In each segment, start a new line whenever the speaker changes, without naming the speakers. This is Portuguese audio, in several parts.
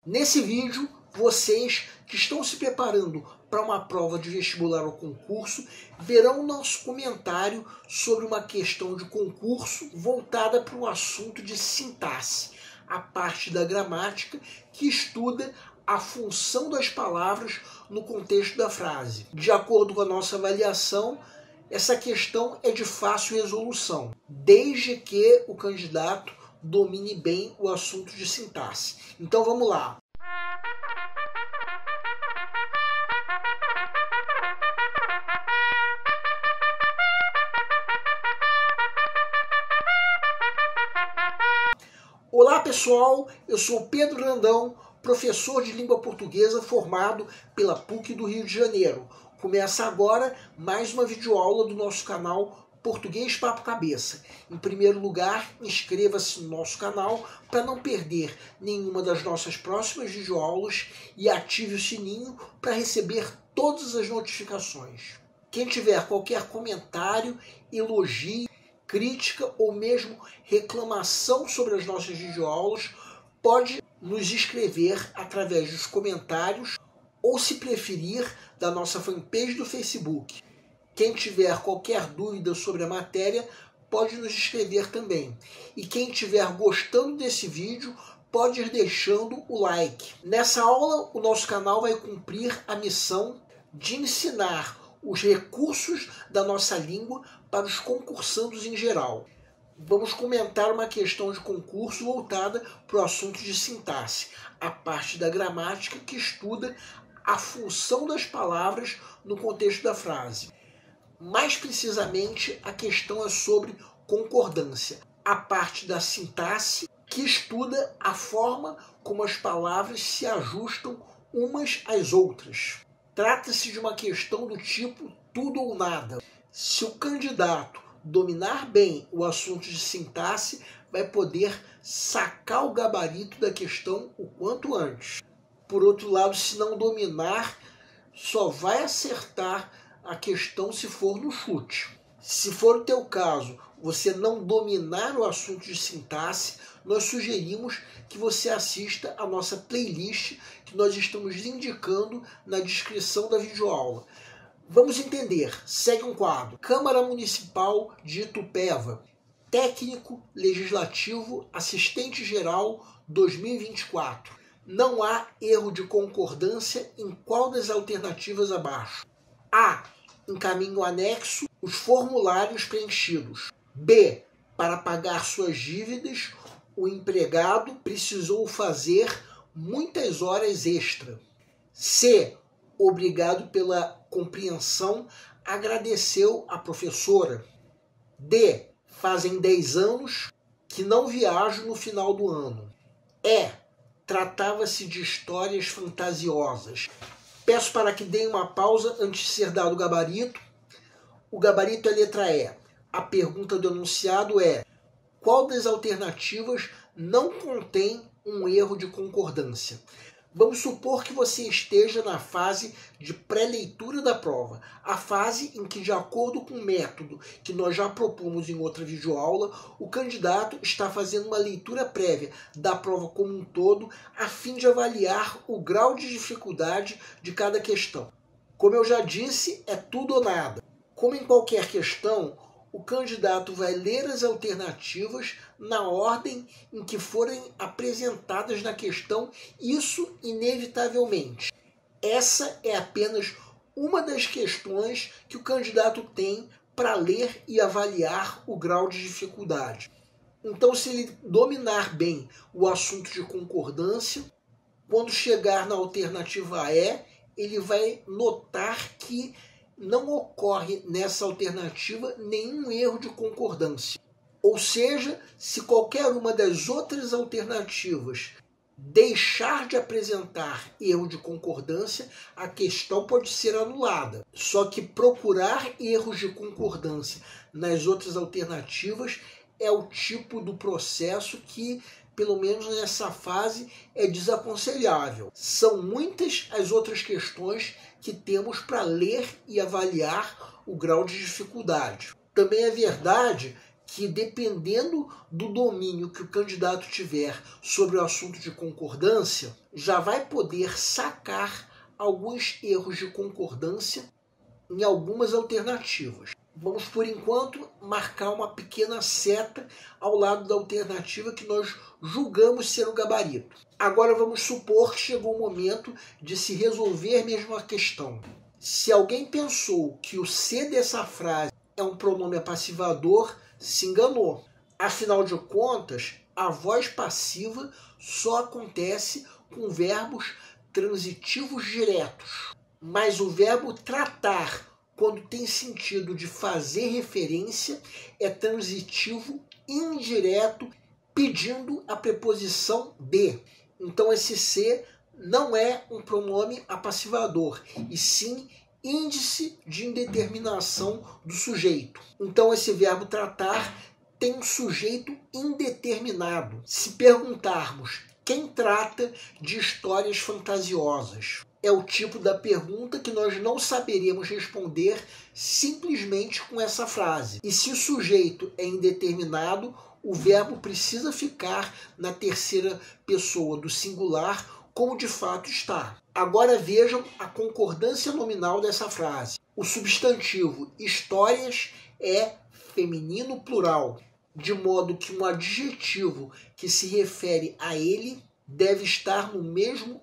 Nesse vídeo, vocês que estão se preparando para uma prova de vestibular ou concurso verão nosso comentário sobre uma questão de concurso voltada para o assunto de sintaxe, a parte da gramática que estuda a função das palavras no contexto da frase. De acordo com a nossa avaliação, essa questão é de fácil resolução, desde que o candidato domine bem o assunto de sintaxe. Então vamos lá. Olá pessoal, eu sou Pedro Grandão, professor de língua portuguesa formado pela PUC do Rio de Janeiro. Começa agora mais uma videoaula do nosso canal Português Papo Cabeça. Em primeiro lugar, inscreva-se no nosso canal para não perder nenhuma das nossas próximas videoaulas e ative o sininho para receber todas as notificações. Quem tiver qualquer comentário, elogio, crítica ou mesmo reclamação sobre as nossas videoaulas, pode nos escrever através dos comentários ou, se preferir, da nossa fanpage do Facebook. Quem tiver qualquer dúvida sobre a matéria, pode nos escrever também. E quem estiver gostando desse vídeo, pode ir deixando o like. Nessa aula, o nosso canal vai cumprir a missão de ensinar os recursos da nossa língua para os concursandos em geral. Vamos comentar uma questão de concurso voltada para o assunto de sintaxe, a parte da gramática que estuda a função das palavras no contexto da frase. Mais precisamente, a questão é sobre concordância, a parte da sintaxe que estuda a forma como as palavras se ajustam umas às outras. Trata-se de uma questão do tipo tudo ou nada. Se o candidato dominar bem o assunto de sintaxe, vai poder sacar o gabarito da questão o quanto antes. Por outro lado, se não dominar, só vai acertar a questão se for no chute. Se for o teu caso, você não dominar o assunto de sintaxe, nós sugerimos que você assista a nossa playlist que nós estamos indicando na descrição da videoaula. Vamos entender. Segue um quadro. Câmara Municipal de Itupeva. Técnico Legislativo Assistente Geral 2024. Não há erro de concordância em qual das alternativas abaixo? A. Encaminhe o anexo os formulários preenchidos. B. Para pagar suas dívidas, o empregado precisou fazer muitas horas extra. C. Obrigado pela compreensão, agradeceu a professora. D. Fazem 10 anos que não viajo no final do ano. E. Tratava-se de histórias fantasiosas. Peço para que deem uma pausa antes de ser dado o gabarito. O gabarito é a letra E. A pergunta do enunciado é: qual das alternativas não contém um erro de concordância? Vamos supor que você esteja na fase de pré-leitura da prova, a fase em que, de acordo com o método que nós já propomos em outra videoaula, o candidato está fazendo uma leitura prévia da prova como um todo, a fim de avaliar o grau de dificuldade de cada questão. Como eu já disse, é tudo ou nada. Como em qualquer questão, o candidato vai ler as alternativas na ordem em que forem apresentadas na questão, isso inevitavelmente. Essa é apenas uma das questões que o candidato tem para ler e avaliar o grau de dificuldade. Então, se ele dominar bem o assunto de concordância, quando chegar na alternativa E, ele vai notar que não ocorre nessa alternativa nenhum erro de concordância. Ou seja, se qualquer uma das outras alternativas deixar de apresentar erro de concordância, a questão pode ser anulada. Só que procurar erros de concordância nas outras alternativas é o tipo do processo que, pelo menos nessa fase, é desaconselhável. São muitas as outras questões que temos para ler e avaliar o grau de dificuldade. Também é verdade que, dependendo do domínio que o candidato tiver sobre o assunto de concordância, já vai poder sacar alguns erros de concordância em algumas alternativas. Vamos, por enquanto, marcar uma pequena seta ao lado da alternativa que nós julgamos ser o gabarito. Agora vamos supor que chegou o momento de se resolver mesmo a questão. Se alguém pensou que o C dessa frase é um pronome apassivador, se enganou. Afinal de contas, a voz passiva só acontece com verbos transitivos diretos. Mas o verbo tratar, quando tem sentido de fazer referência, é transitivo indireto, pedindo a preposição de. Então esse C não é um pronome apassivador, e sim índice de indeterminação do sujeito. Então esse verbo tratar tem um sujeito indeterminado. Se perguntarmos quem trata de histórias fantasiosas, é o tipo da pergunta que nós não saberemos responder simplesmente com essa frase. E se o sujeito é indeterminado, o verbo precisa ficar na terceira pessoa do singular, como de fato está. Agora vejam a concordância nominal dessa frase. O substantivo histórias é feminino plural, de modo que um adjetivo que se refere a ele deve estar no mesmo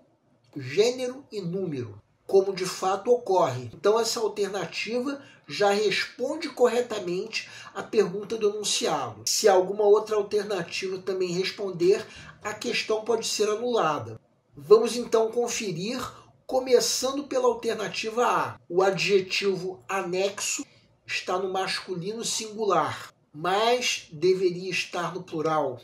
gênero e número, como de fato ocorre. Então essa alternativa já responde corretamente à pergunta do enunciado. Se alguma outra alternativa também responder, a questão pode ser anulada. Vamos então conferir, começando pela alternativa A. O adjetivo anexo está no masculino singular, mas deveria estar no plural,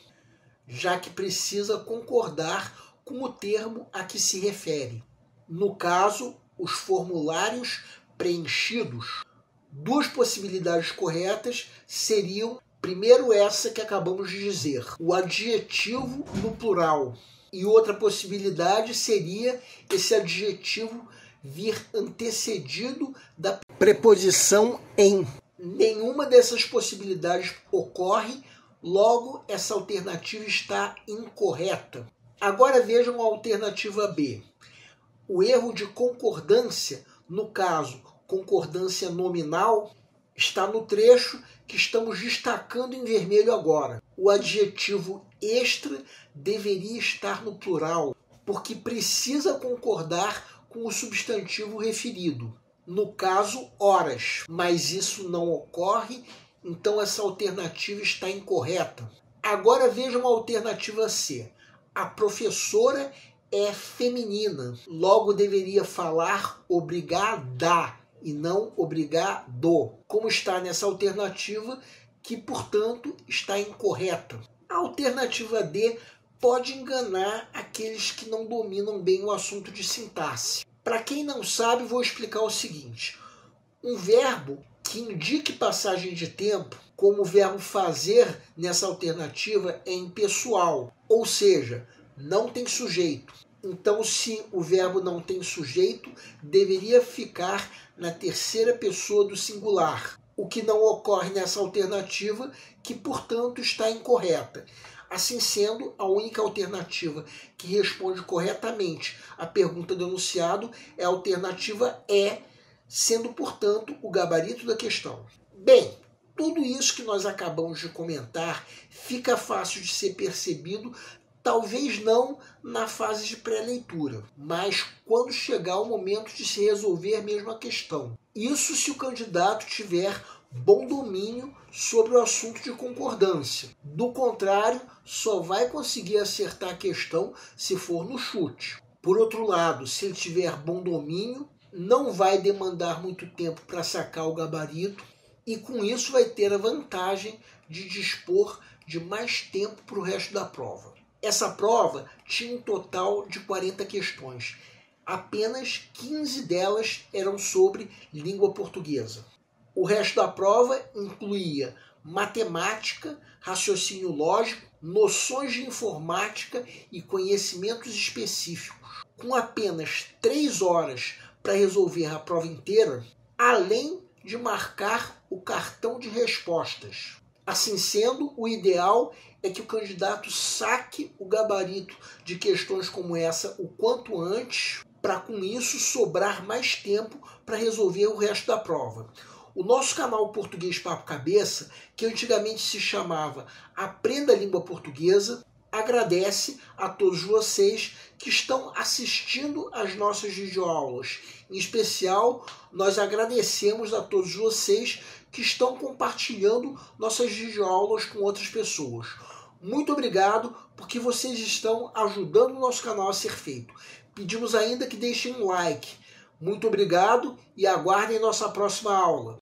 já que precisa concordar com o termo a que se refere. No caso, os formulários preenchidos. Duas possibilidades corretas seriam, primeiro, essa que acabamos de dizer, o adjetivo no plural. E outra possibilidade seria esse adjetivo vir antecedido da preposição em. Nenhuma dessas possibilidades ocorre, logo essa alternativa está incorreta. Agora vejam a alternativa B. O erro de concordância, no caso, concordância nominal, está no trecho que estamos destacando em vermelho agora. O adjetivo extra deveria estar no plural, porque precisa concordar com o substantivo referido. No caso, horas. Mas isso não ocorre, então essa alternativa está incorreta. Agora vejam a alternativa C. A professora é feminina, logo deveria falar obrigada e não obrigado, como está nessa alternativa, que, portanto, está incorreta. A alternativa D pode enganar aqueles que não dominam bem o assunto de sintaxe. Para quem não sabe, vou explicar o seguinte. Um verbo que indique passagem de tempo, como o verbo fazer nessa alternativa, é impessoal, ou seja, não tem sujeito. Então, se o verbo não tem sujeito, deveria ficar na terceira pessoa do singular, o que não ocorre nessa alternativa, que, portanto, está incorreta. Assim sendo, a única alternativa que responde corretamente à pergunta do enunciado é a alternativa E, sendo, portanto, o gabarito da questão. Bem, tudo isso que nós acabamos de comentar fica fácil de ser percebido, talvez não na fase de pré-leitura, mas quando chegar o momento de se resolver mesmo a questão. Isso se o candidato tiver bom domínio sobre o assunto de concordância. Do contrário, só vai conseguir acertar a questão se for no chute. Por outro lado, se ele tiver bom domínio, não vai demandar muito tempo para sacar o gabarito e com isso vai ter a vantagem de dispor de mais tempo para o resto da prova. Essa prova tinha um total de 40 questões. Apenas 15 delas eram sobre língua portuguesa. O resto da prova incluía matemática, raciocínio lógico, noções de informática e conhecimentos específicos. Com apenas 3 horas para resolver a prova inteira, além de marcar o cartão de respostas. Assim sendo, o ideal é que o candidato saque o gabarito de questões como essa o quanto antes, para com isso sobrar mais tempo para resolver o resto da prova. O nosso canal Português Papo Cabeça, que antigamente se chamava Aprenda a Língua Portuguesa, agradece a todos vocês que estão assistindo às nossas videoaulas. Em especial, nós agradecemos a todos vocês que estão compartilhando nossas videoaulas com outras pessoas. Muito obrigado, porque vocês estão ajudando o nosso canal a ser feito. Pedimos ainda que deixem um like. Muito obrigado e aguardem nossa próxima aula.